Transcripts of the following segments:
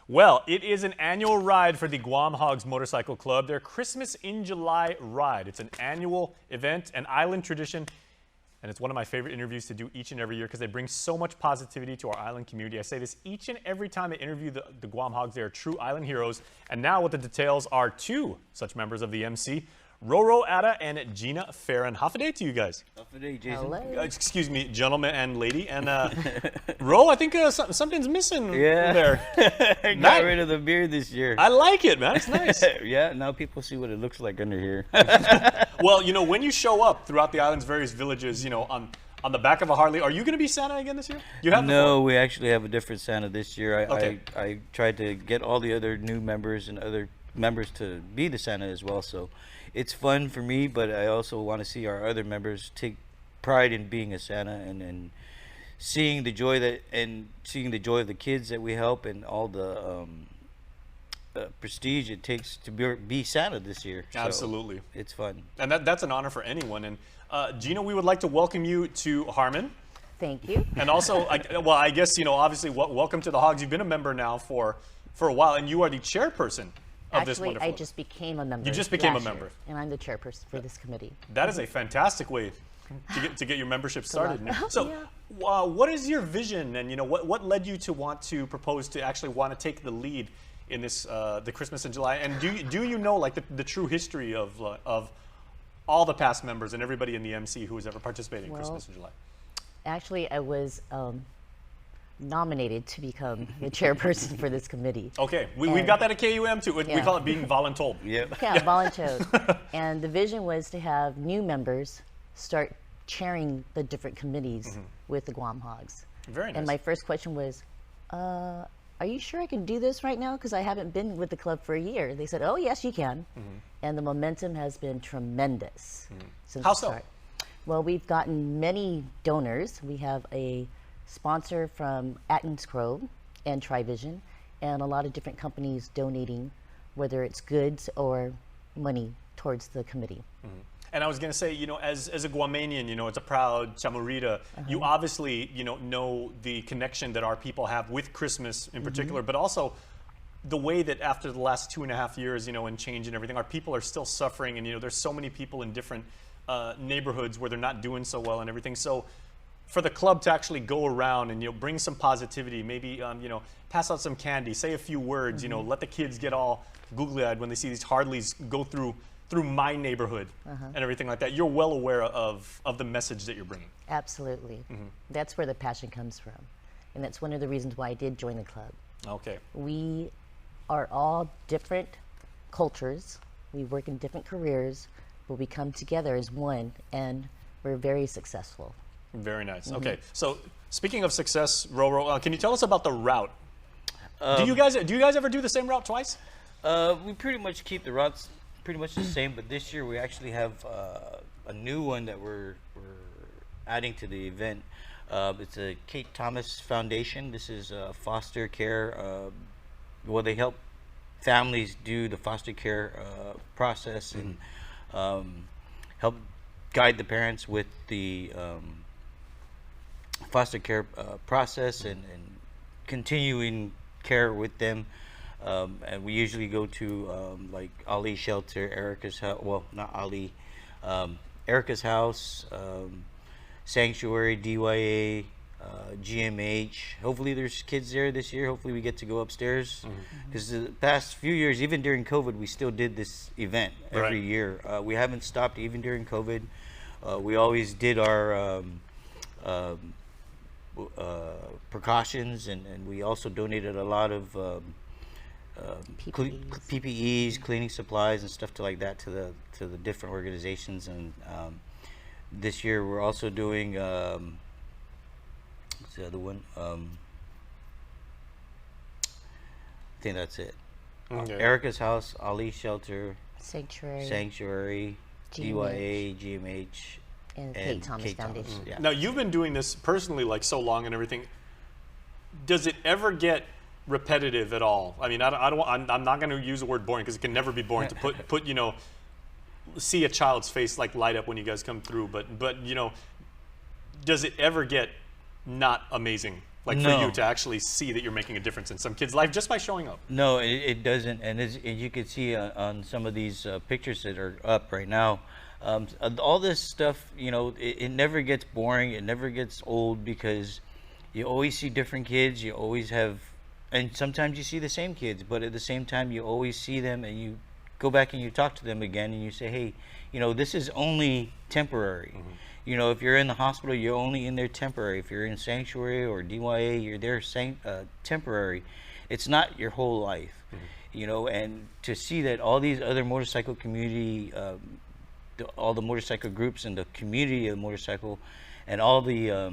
Well, it is an annual ride for the Guam Hawgs Motorcycle Club. Their Christmas in July ride. It's an annual event, an island tradition, and it's one of my favorite interviews to do each and every year because they bring so much positivity to our island community. I say this each and every time I interview the Guam Hawgs. They are true island heroes. And now what the details are two such members of the MC, Roro Atta and Gina Farron. Half a day to you guys. Half a day, Jason. Excuse me, gentleman and lady. And Ro, I think something's missing there. I got rid of the beard this year. I like it, man. It's nice. Yeah, now people see what it looks like under here. Well, you know, when you show up throughout the island's various villages, you know, on the back of a Harley, are you going to be Santa again this year? You have No, we actually have a different Santa this year. I tried to get all the other new members and other members to be the Santa as well, so it's fun for me, but I also want to see our other members take pride in being a Santa and seeing the joy of the kids that we help and all the prestige it takes to be Santa this year. Absolutely. So it's fun. And that's an honor for anyone. And Gina, we would like to welcome you to Harmon. Thank you. And also, I guess, you know, obviously, welcome to the Hogs. You've been a member now for a while, and you are the chairperson of this wonderful. Actually, I just became a member. You just became a member. And I'm the chairperson for this committee. That is a fantastic way to get your membership started. So, what is your vision, and you know, what led you to want to propose to actually want to take the lead in this the Christmas in July? And do you know like the true history of all the past members and everybody in the MC who has ever participated in Christmas in July? Actually, I was nominated to become the chairperson for this committee. Okay, we've got that at KUM too. We call it being voluntold. Yeah, voluntold. And the vision was to have new members start chairing the different committees with the Guam Hawgs. Very nice. And my first question was, are you sure I can do this right now? Because I haven't been with the club for a year. They said, oh, yes, you can. And the momentum has been tremendous since the start. Well, we've gotten many donors. We have a sponsor from Atkins Grove and Trivision, and a lot of different companies donating, whether it's goods or money towards the committee. And I was going to say, you know, as a Guamanian, you know, as a proud Chamorita, you obviously, you know the connection that our people have with Christmas in particular, but also the way that after the last 2.5 years, you know, and change and everything, our people are still suffering, and you know, there's so many people in different neighborhoods where they're not doing so well and everything. So for the club to actually go around and, you know, bring some positivity, maybe, you know, pass out some candy, say a few words, you know, let the kids get all googly-eyed when they see these Harleys go through my neighborhood and everything like that. You're well aware of the message that you're bringing. Absolutely. That's where the passion comes from. And that's one of the reasons why I did join the club. Okay. We are all different cultures. We work in different careers, but we come together as one, and we're very successful. Very nice. Okay, so speaking of success, Roro, can you tell us about the route? Do you guys ever do the same route twice? We pretty much keep the routes pretty much the same, but this year we actually have a new one that we're adding to the event. It's a Kate Thomas Foundation. This is foster care. Well, they help families do the foster care process and help guide the parents with the foster care process and continuing care with them. And we usually go to like Ali Shelter, Erica's house, well, not Ali, Erica's house, Sanctuary, DYA, GMH. Hopefully there's kids there this year. Hopefully we get to go upstairs, because the past few years, even during COVID, we still did this event every year. We haven't stopped even during COVID. We always did our precautions, and we also donated a lot of PPEs, cleaning supplies, and stuff like that to the different organizations. And this year we're also doing what's the other one? I think that's it. Erica's house, Ali Shelter, Sanctuary, DYA, GMH, and Kate Thomas Foundation. Yeah. Now you've been doing this personally like so long and everything. Does it ever get repetitive at all? I mean, I'm not going to use the word boring, because it can never be boring to put you know, see a child's face like light up when you guys come through. But you know, does it ever get not amazing Like for you to actually see that you're making a difference in some kid's life just by showing up. No, it doesn't, and as you can see on some of these pictures that are up right now, all this stuff, you know, it never gets boring, it never gets old, because you always see different kids, you always have, and sometimes you see the same kids, but at the same time you always see them, and you go back and you talk to them again, and you say, hey, you know, this is only temporary. You know, if you're in the hospital, you're only in there temporary. If you're in sanctuary or DYA, you're there temporary. It's not your whole life. You know, and to see that all these other motorcycle community, all the motorcycle groups and the community of motorcycle, and all the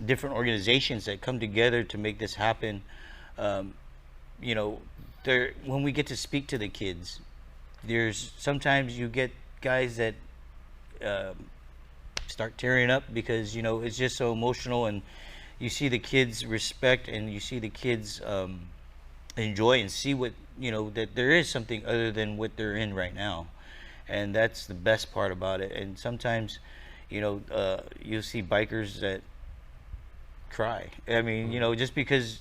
different organizations that come together to make this happen, you know, when we get to speak to the kids, there's sometimes you get guys that start tearing up, because, you know, it's just so emotional, and you see the kids respect, and you see the kids enjoy and see what, you know, that there is something other than what they're in right now, and that's the best part about it. And sometimes, you know, you'll see bikers that cry. I mean, you know, just because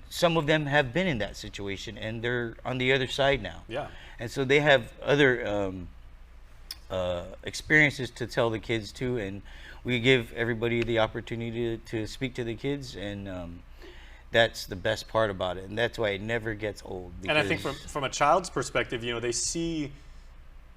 some of them have been in that situation and they're on the other side now. Yeah. And so they have other experiences to tell the kids too, and we give everybody the opportunity to speak to the kids, and that's the best part about it, and that's why it never gets old. And I think from a child's perspective, you know, they see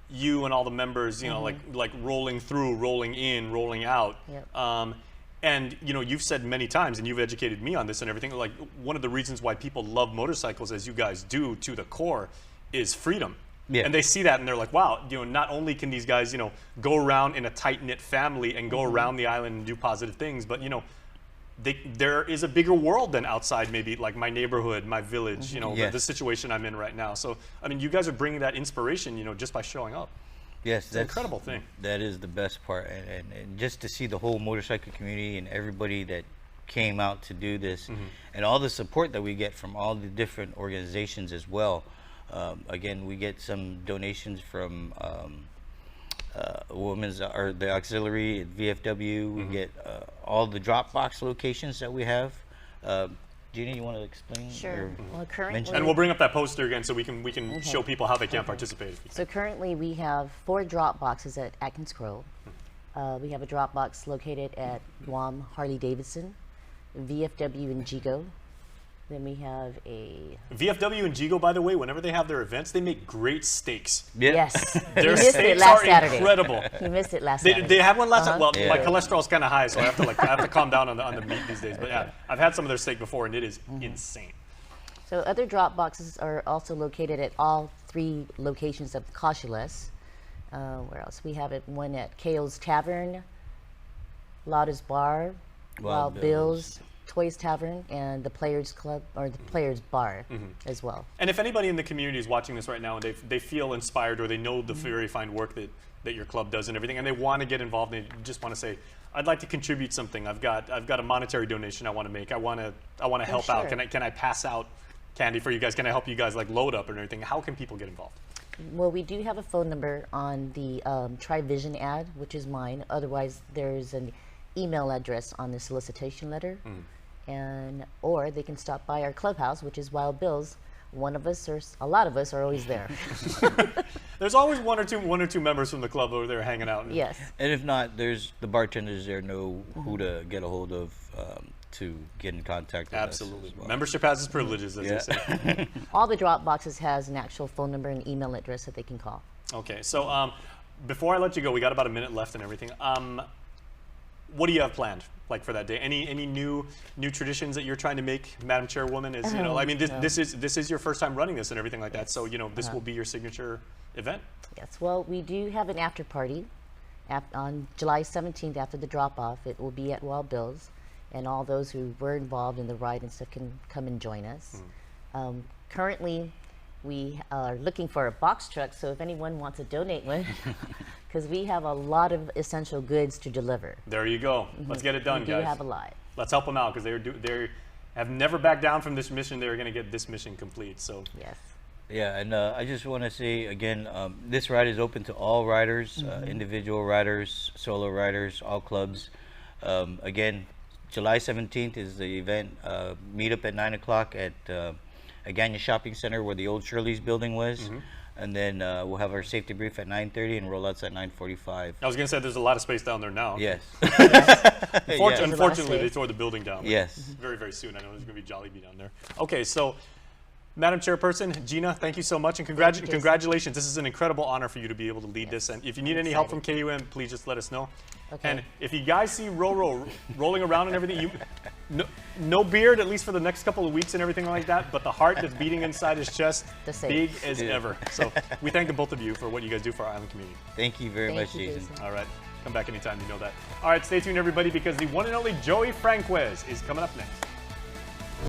you and all the members, you know, like rolling through, rolling in, rolling out. Yep. And, you know, you've said many times, and you've educated me on this and everything, like one of the reasons why people love motorcycles, as you guys do to the core, is freedom. Yeah. And they see that and they're like, wow, you know, not only can these guys, you know, go around in a tight-knit family and go around the island and do positive things, but, you know, there is a bigger world than outside, maybe like my neighborhood, my village, you know, Yes. the situation I'm in right now. So, I mean, you guys are bringing that inspiration, you know, just by showing up. Yes, It's an incredible thing. That is the best part, and just to see the whole motorcycle community and everybody that came out to do this, and all the support that we get from all the different organizations as well. Again, we get some donations from women's or the auxiliary at VFW. We get all the drop box locations that we have. Gina, you want to explain? Sure. Well, currently, mention? And we'll bring up that poster again so we can show people how they can participate. so currently we have 4 drop boxes at Atkins Grove. We have a drop box located at Guam Harley Davidson, VFW in Jigo. Then we have a VFW and Jigo, by the way, whenever they have their events, they make great steaks. Yeah. yes. Their You missed it steaks last are Saturday. incredible. You missed it last Saturday. They had one last time. Well, Yeah. my cholesterol's kind of high, so I have to calm down on the meat these days. But yeah, I've had some of their steak before, and it is insane. So other drop boxes are also located at all 3 locations of Cautious. Where else? We have one at Kale's Tavern, Lauda's Bar, Wild Bill's, Toys Tavern, and the Players Club, or the Players Bar as well. And if anybody in the community is watching this right now and they feel inspired, or they know the very fine work that your club does and everything, and they want to get involved, and they just want to say, I'd like to contribute something. I've got a monetary donation I want to make. I want to help out. sure. Can I pass out candy for you guys? Can I help you guys like load up and everything? How can people get involved? Well, we do have a phone number on the Trivision ad, which is mine. Otherwise, there's an email address on the solicitation letter. Or they can stop by our clubhouse, which is Wild Bill's. One of us, or a lot of us, are always there. There's always one or two members from the club over there hanging out. Yes. And if not, there's the bartenders there know who to get a hold of to get in contact with Absolutely. us as well. Membership has its privileges, as they say. All the drop boxes has an actual phone number and email address that they can call. Okay, so before I let you go, we got about a minute left and everything. What do you have planned, like for that day? Any new traditions that you're trying to make, Madam Chairwoman? Is you know, I mean, this is your first time running this and everything like that. So you know, this will be your signature event. Yes. Well, we do have an after party on July 17th after the drop off. It will be at Wild Bill's, and all those who were involved in the ride and stuff can come and join us. Currently, we are looking for a box truck, so if anyone wants to donate one, because we have a lot of essential goods to deliver. There you go. Let's get it done, We do guys. have a lot. Let's help them out, because they have never backed down from this mission. They're going to get this mission complete. So Yes. Yeah, and I just want to say again, this ride is open to all riders, individual riders, solo riders, all clubs. Again, July 17th is the event. Meet up at 9 o'clock at Agana Shopping Center where the old Shirley's building was. And then we'll have our safety brief at 9:30 and rollouts at 9:45. I was going to say there's a lot of space down there now. Yes. Unfortunately, they tore the building down. Yes. Very, very soon. I know there's going to be Jollibee down there. Okay, so Madam Chairperson, Gina, thank you so much, and congratulations. This is an incredible honor for you to be able to lead this. And if you need any help from KUM, please just let us know. Okay. And if you guys see Roro rolling around and everything, no beard, at least for the next couple of weeks and everything like that, but the heart that's beating inside his chest, big as ever. So we thank the both of you for what you guys do for our island community. Thank you very much, Jason. All right. Come back anytime, you know that. All right, stay tuned, everybody, because the one and only Joey Franquez is coming up next.